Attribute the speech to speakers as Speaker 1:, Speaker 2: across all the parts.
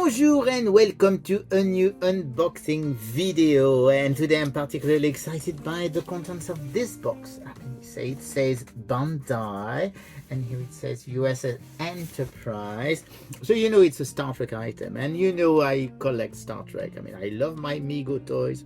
Speaker 1: Bonjour and welcome to a new unboxing video, and today I'm particularly excited by the contents of this box. It says Bandai and here it says USS Enterprise, so you know it's a Star Trek item, and you know I collect Star Trek. I mean, I love my Mego toys,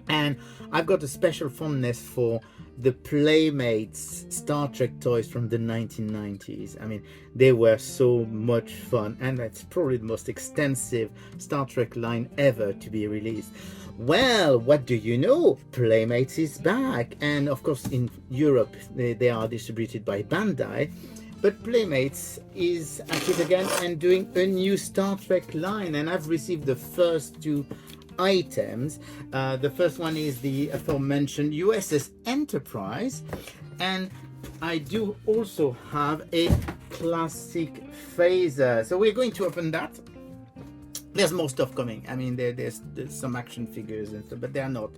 Speaker 1: and I've got a special fondness for the Playmates Star Trek toys from the 1990s. I mean, they were so much fun, and that's probably the most extensive Star Trek line ever to be released. Well, what do you know? Playmates is back, and of course in Europe they are distributed by Bandai, but Playmates is at it again and doing a new Star Trek line, and I've received the first two items. The first one is the aforementioned USS Enterprise, and I do also have a classic phaser, so we're going to open that. There's more stuff coming. I mean, there's some action figures and stuff, but they are not,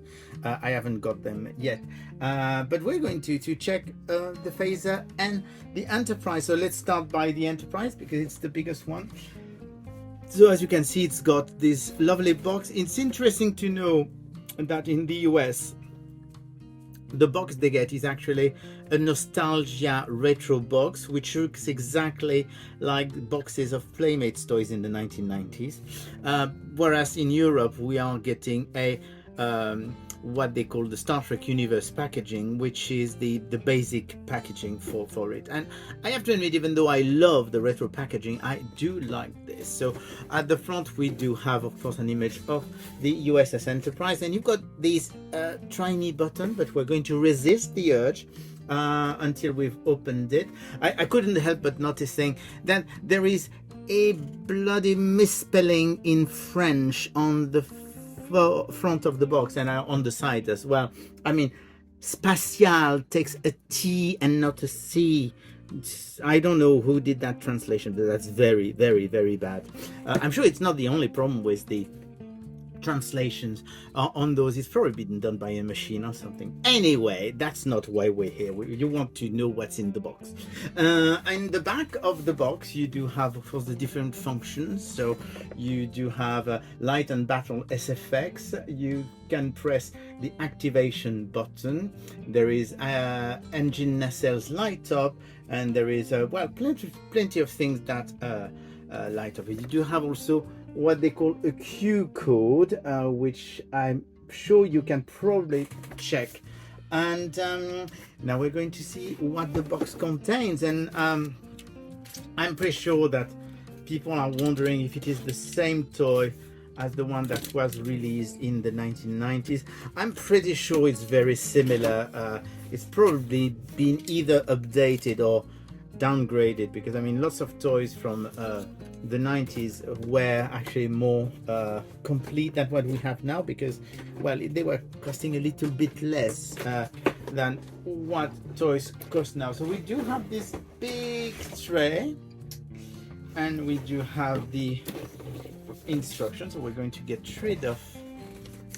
Speaker 1: I haven't got them yet, but we're going to check the phaser and the Enterprise. So let's start by the Enterprise because it's the biggest one. So as you can see, it's got this lovely box. It's interesting to know that in the US, the box they get is actually a nostalgia retro box, which looks exactly like boxes of Playmates toys in the 1990s. Whereas in Europe, we are getting a what they call the Star Trek universe packaging, which is the basic packaging for it. And I have to admit, even though I love the retro packaging, I do like this. So at the front we do have, of course, an image of the USS Enterprise, and you've got this tiny button, but we're going to resist the urge until we've opened it. I couldn't help but noticing that there is a bloody misspelling in French on the front of the box and on the side as well. I mean, spatial takes a T and not a C. I don't know who did that translation, but that's very, very, very bad. I'm sure it's not the only problem with the translations on those. It's probably been done by a machine or something. Anyway, that's not why we're here. You want to know what's in the box. In the back of the box you do have, of course, the different functions. So you do have light and battle SFX. You can press the activation button. There is engine nacelles light up, and there is well, plenty of things that light up. You do have also what they call a Q code, which I'm sure you can probably check. And now we're going to see what the box contains, and I'm pretty sure that people are wondering if it is the same toy as the one that was released in the 1990s. I'm pretty sure it's very similar. It's probably been either updated or downgraded, because I mean, lots of toys from the 90s were actually more complete than what we have now, because, well, they were costing a little bit less than what toys cost now. So we do have this big tray, and we do have the instructions. So we're going to get rid of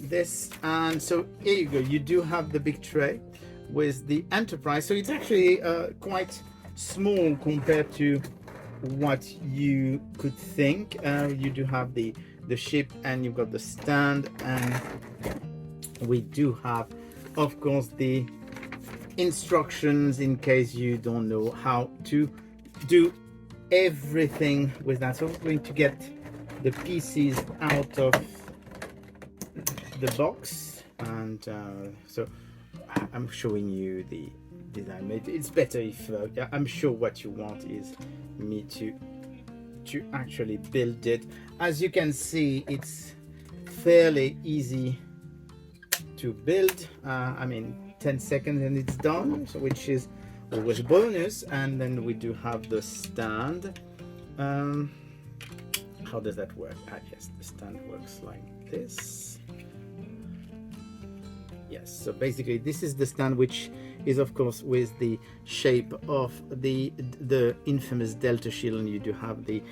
Speaker 1: this, and so here you go. You do have the big tray with the Enterprise. So it's actually quite small compared to what you could think. You do have the ship, and you've got the stand, and we do have, of course, the instructions in case you don't know how to do everything with that. So we're going to get the pieces out of the box, and so I'm showing you the design. It's better if I'm sure what you want is me to actually build it. As you can see, it's fairly easy to build. I mean, 10 seconds and it's done, so which is always a bonus. And then we do have the stand. How does that work? Yes, the stand works like this. Yes, so basically this is the stand, which is, of course, with the shape of the infamous Delta shield, and you do have the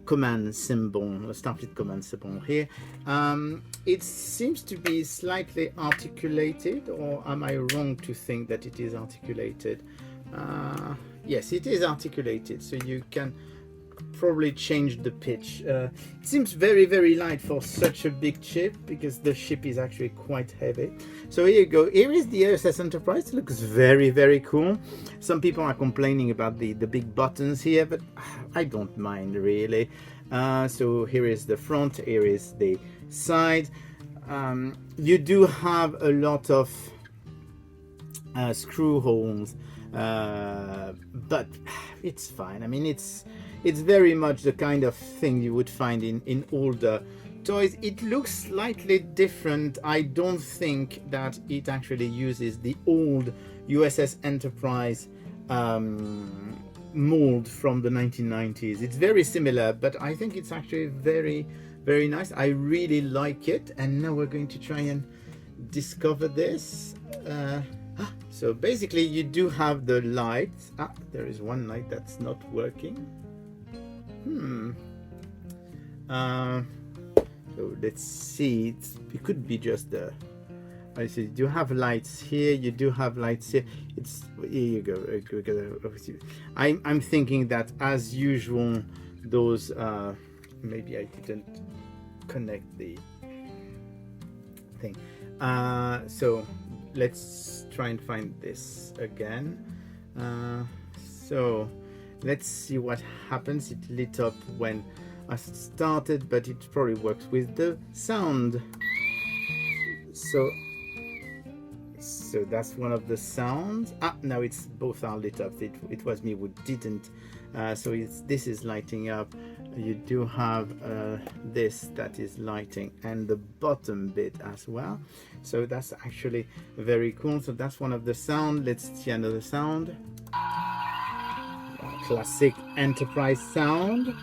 Speaker 1: command symbol, the Starfleet command symbol here. It seems to be slightly articulated, or am I wrong to think that it is articulated? Yes, it is articulated, so you can probably change the pitch. It seems very, very light for such a big chip, because the ship is actually quite heavy. So here you go. Here is the USS Enterprise. It looks very, very cool. Some people are complaining about the big buttons here, but I don't mind really. So here is the front, here is the side. You do have a lot of screw holes, but it's fine. I mean, it's very much the kind of thing you would find in older toys. It looks slightly different. I don't think that it actually uses the old USS Enterprise mold from the 1990s. It's very similar, but I think it's actually very, very nice. I really like it. And now we're going to try and discover this. So basically you do have the lights. There is one light that's not working. So let's see. It could be just the. I see. You do have lights here. You do have lights here. Here you go. I'm thinking that as usual, those. Maybe I didn't connect the thing. So let's try and find this again. So let's see what happens. It lit up when I started, but it probably works with the sound. So that's one of the sounds. Now it's both are lit up. It was me who didn't. So this is lighting up. You do have this that is lighting, and the bottom bit as well. So that's actually very cool. So that's one of the sound. Let's see another sound. Classic Enterprise sound.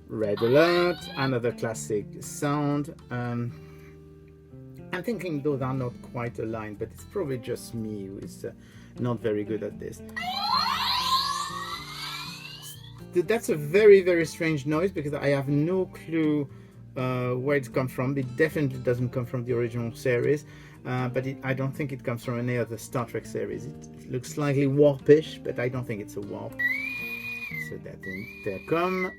Speaker 1: Red alert. Another classic sound. I'm thinking those are not quite aligned, but it's probably just me who is not very good at this. That's a very, very strange noise, because I have no clue where it's come from. It definitely doesn't come from the original series, but I don't think it comes from any other Star Trek series. It looks slightly warpish, but I don't think it's a warp. So that thing, there come.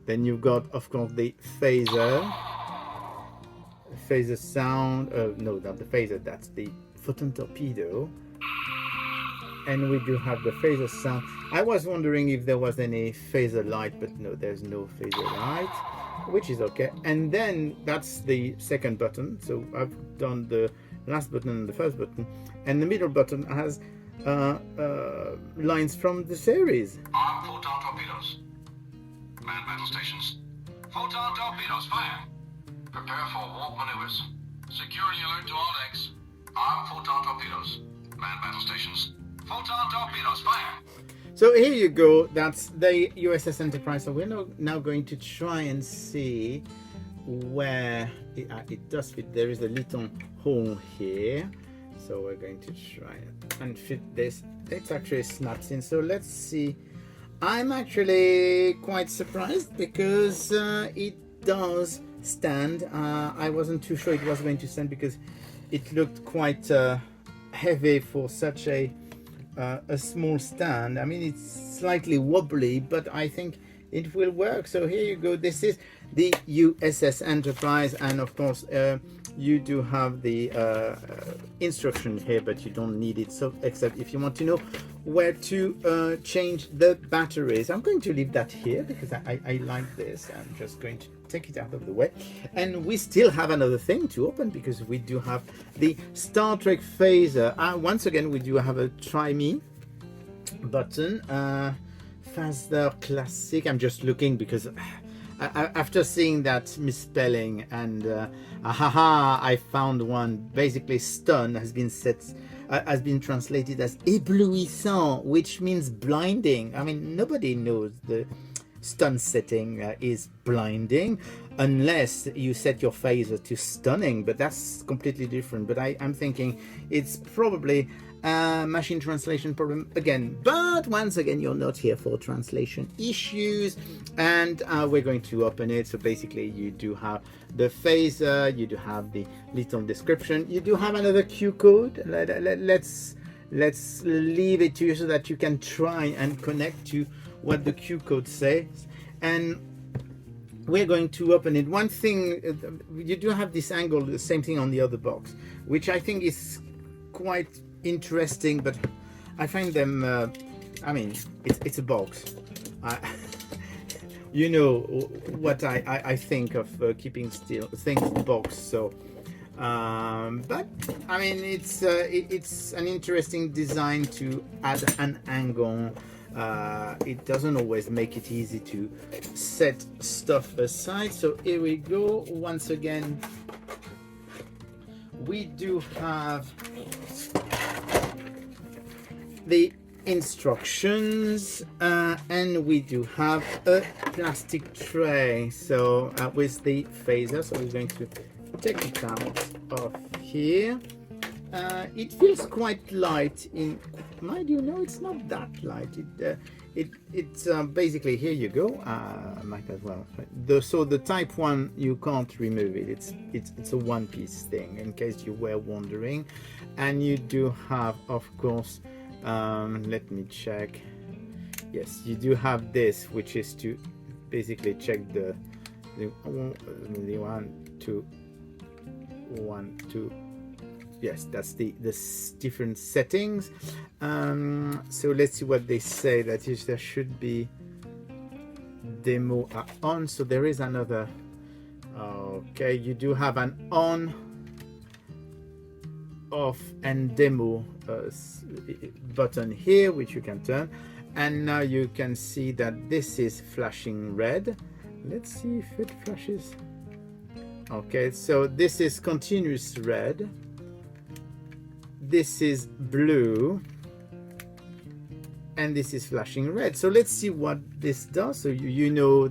Speaker 1: Then you've got, of course, the phaser. Phaser sound. No, not the phaser. That's the photon torpedo. And we do have the phaser sound. I was wondering if there was any phaser light, but no, there's no phaser light, which is okay. And then that's the second button. So I've done the last button and the first button, and the middle button has lines from the series.
Speaker 2: Arm photon torpedoes. Man battle stations. Photon torpedoes, fire. Prepare for warp maneuvers. Security alert to all decks. Arm photon torpedoes. Man battle stations. Photon torpedoes, fire.
Speaker 1: So here you go. That's the USS Enterprise. So we're now going to try and see where it does fit. There is a little hole here. So we're going to try and fit this. It actually snaps in. So let's see. I'm actually quite surprised, because it does stand. I wasn't too sure it was going to stand, because it looked quite heavy for such a small stand. I mean, it's slightly wobbly, but I think it will work. So here you go. This is the USS Enterprise, and of course you do have the instruction here, but you don't need it, so except if you want to know where to change the batteries. I'm going to leave that here because I like this. I'm just going to take it out of the way, and we still have another thing to open, because we do have the Star Trek phaser. Once again, we do have a try me button. Phaser classic. I'm just looking because after seeing that misspelling and I found one. Basically, stun has been translated as éblouissant, which means blinding. I mean, nobody knows the stun setting is blinding unless you set your phaser to stunning, but that's completely different. But I'm thinking it's probably machine translation problem again, but once again, you're not here for translation issues, and we're going to open it. So basically, you do have the phaser, you do have the little description, you do have another Q code. let's leave it to you so that you can try and connect to what the Q code says. And we're going to open it. One thing, you do have this angle, the same thing on the other box, which I think is quite interesting, but I find them, I mean, it's a box. You know what I think of keeping still things boxed. So, but I mean, it's an interesting design to add an angle. It doesn't always make it easy to set stuff aside. So here we go. Once again, we do have the instructions, and we do have a plastic tray, so with the phaser. So we're going to take it out of here. It feels quite light. In mind you, no, it's not that light. It's basically, here you go. Might as well. So the type 1, you can't remove it. It's a one-piece thing, in case you were wondering. And you do have, of course, let me check. Yes, you do have this, which is to basically check the 1, 2. Yes, that's the different settings. So let's see what they say. That is, there should be demo on. So there is another. Okay, you do have an on, off, and demo button here, which you can turn. And now you can see that this is flashing red. Let's see if it flashes. Okay, so this is continuous red. This is blue, and this is flashing red. So let's see what this does. So you know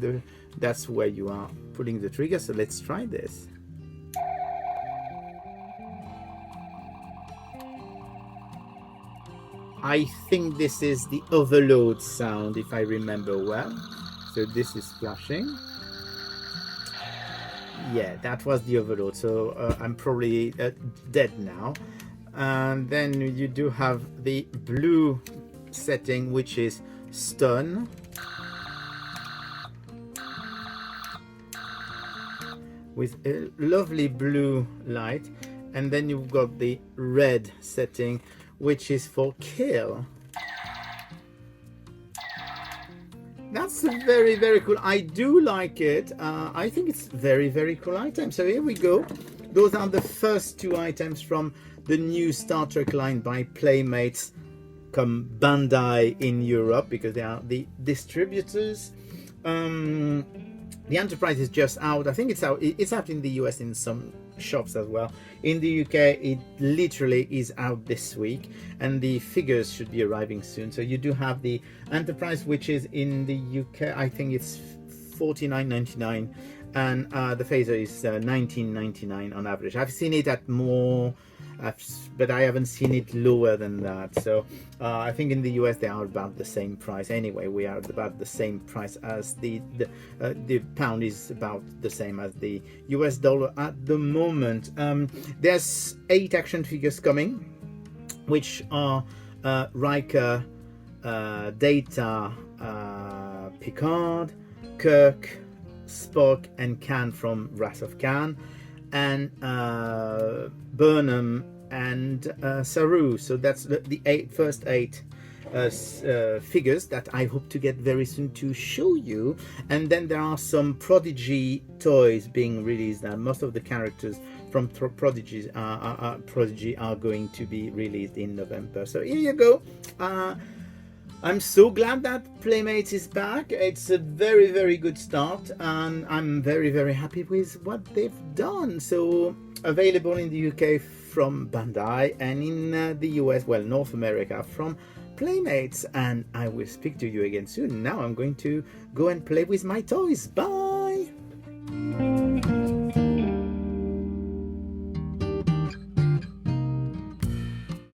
Speaker 1: that's where you are pulling the trigger. So let's try this. I think this is the overload sound, if I remember well. So this is flashing. Yeah, that was the overload. So I'm probably dead now. And then you do have the blue setting, which is stun, with a lovely blue light. And then you've got the red setting, which is for kill. That's very, very cool. I do like it. I think it's very, very cool item. So here we go. Those are the first 2 items from the new Star Trek line by Playmates, come Bandai in Europe, because they are the distributors. The Enterprise is just out. I think it's out. It's out in the US in some shops as well. In the UK, it literally is out this week, and the figures should be arriving soon. So you do have the Enterprise, which is in the UK. I think it's $49.99, and the phaser is $19.99 on average. I've seen it at more, but I haven't seen it lower than that. So I think in the US they are about the same price. Anyway, we are about the same price as the pound is about the same as the US dollar at the moment. There's 8 action figures coming, which are Riker, Data, Picard, Kirk, Spock, and Khan from Wrath of Khan, and Burnham and Saru. So that's the first 8 figures that I hope to get very soon to show you. And then there are some Prodigy toys being released, and most of the characters from Prodigy are going to be released in November. So here you go. I'm so glad that Playmates is back. It's a very, very good start, and I'm very, very happy with what they've done. So available in the UK from Bandai, and in the US, well, North America, from Playmates. And I will speak to you again soon. Now I'm going to go and play with my toys. Bye!